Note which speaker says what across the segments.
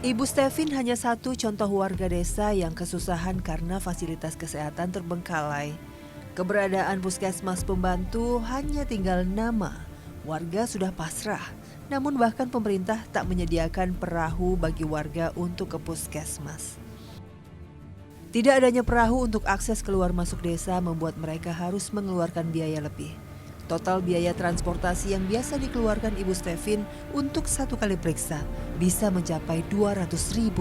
Speaker 1: Ibu Stevin hanya satu contoh warga desa yang kesusahan karena fasilitas kesehatan terbengkalai. Keberadaan puskesmas pembantu hanya tinggal nama. Warga sudah pasrah, namun bahkan pemerintah tak menyediakan perahu bagi warga untuk ke puskesmas. Tidak adanya perahu untuk akses keluar masuk desa membuat mereka harus mengeluarkan biaya lebih. Total biaya transportasi yang biasa dikeluarkan Ibu Stevin untuk satu kali periksa bisa mencapai Rp200.000.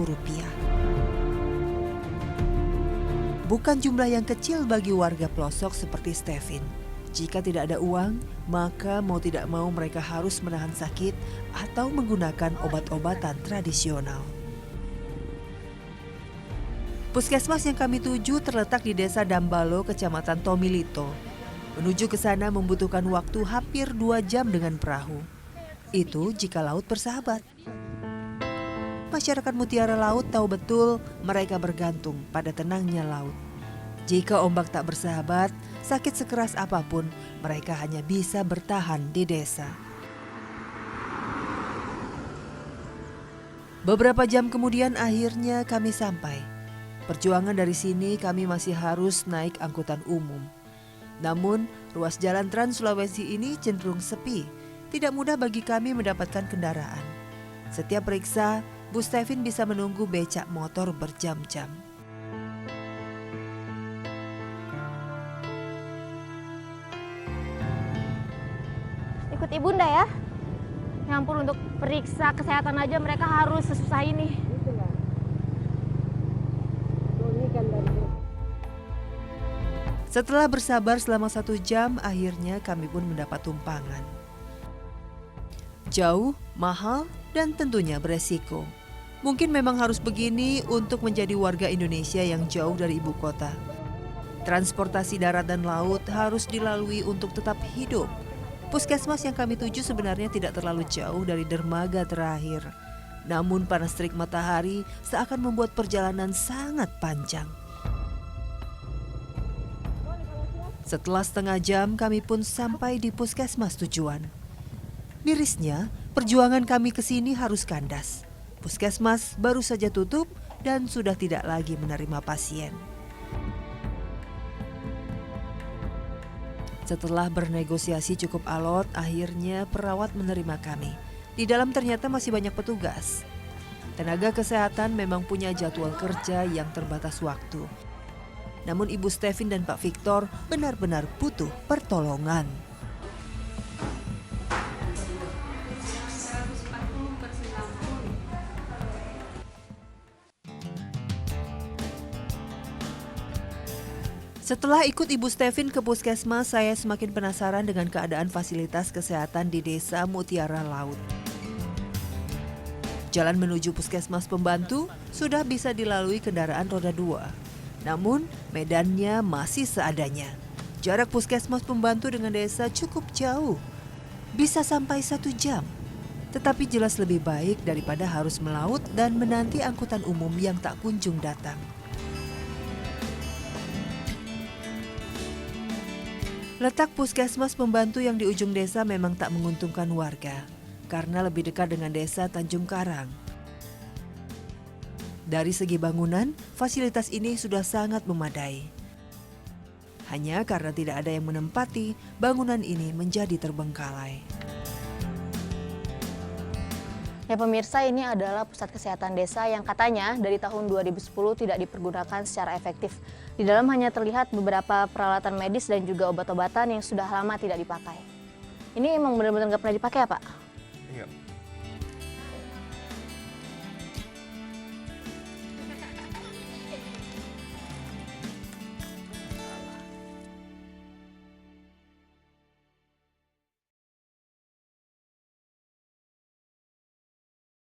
Speaker 1: Bukan jumlah yang kecil bagi warga pelosok seperti Stevin. Jika tidak ada uang, maka mau tidak mau mereka harus menahan sakit atau menggunakan obat-obatan tradisional. Puskesmas yang kami tuju terletak di Desa Dambalo, Kecamatan Tomilito. Menuju ke sana membutuhkan waktu hampir 2 jam dengan perahu. Itu jika laut bersahabat. Masyarakat Mutiara Laut tahu betul mereka bergantung pada tenangnya laut. Jika ombak tak bersahabat, sakit sekeras apapun, mereka hanya bisa bertahan di desa. Beberapa jam kemudian akhirnya kami sampai. Perjuangan dari sini kami masih harus naik angkutan umum. Namun, ruas jalan Trans Sulawesi ini cenderung sepi. Tidak mudah bagi kami mendapatkan kendaraan. Setiap periksa, Bu Stevin bisa menunggu becak motor berjam-jam.
Speaker 2: Ikut ibunda ya. Ya ampun, untuk periksa kesehatan aja mereka harus sesusah ini.
Speaker 1: Setelah bersabar selama 1 jam, akhirnya kami pun mendapat tumpangan. Jauh, mahal, dan tentunya beresiko. Mungkin memang harus begini untuk menjadi warga Indonesia yang jauh dari ibu kota. Transportasi darat dan laut harus dilalui untuk tetap hidup. Puskesmas yang kami tuju sebenarnya tidak terlalu jauh dari dermaga terakhir. Namun panas terik matahari seakan membuat perjalanan sangat panjang. Setelah setengah jam kami pun sampai di puskesmas tujuan. Mirisnya, perjuangan kami ke sini harus kandas. Puskesmas baru saja tutup dan sudah tidak lagi menerima pasien. Setelah bernegosiasi cukup alot, akhirnya perawat menerima kami. Di dalam ternyata masih banyak petugas. Tenaga kesehatan memang punya jadwal kerja yang terbatas waktu. Namun Ibu Stevin dan Pak Victor benar-benar butuh pertolongan. Setelah ikut Ibu Stevin ke puskesmas, saya semakin penasaran dengan keadaan fasilitas kesehatan di Desa Mutiara Laut. Jalan menuju puskesmas pembantu sudah bisa dilalui kendaraan roda 2. Namun, medannya masih seadanya. Jarak puskesmas pembantu dengan desa cukup jauh. Bisa sampai 1 jam. Tetapi jelas lebih baik daripada harus melaut dan menanti angkutan umum yang tak kunjung datang. Letak puskesmas pembantu yang di ujung desa memang tak menguntungkan warga. Karena lebih dekat dengan desa Tanjung Karang. Dari segi bangunan, fasilitas ini sudah sangat memadai. Hanya karena tidak ada yang menempati, bangunan ini menjadi terbengkalai.
Speaker 2: Ya pemirsa, ini adalah pusat kesehatan desa yang katanya dari tahun 2010 tidak dipergunakan secara efektif. Di dalam hanya terlihat beberapa peralatan medis dan juga obat-obatan yang sudah lama tidak dipakai. Ini emang benar-benar nggak pernah dipakai ya Pak?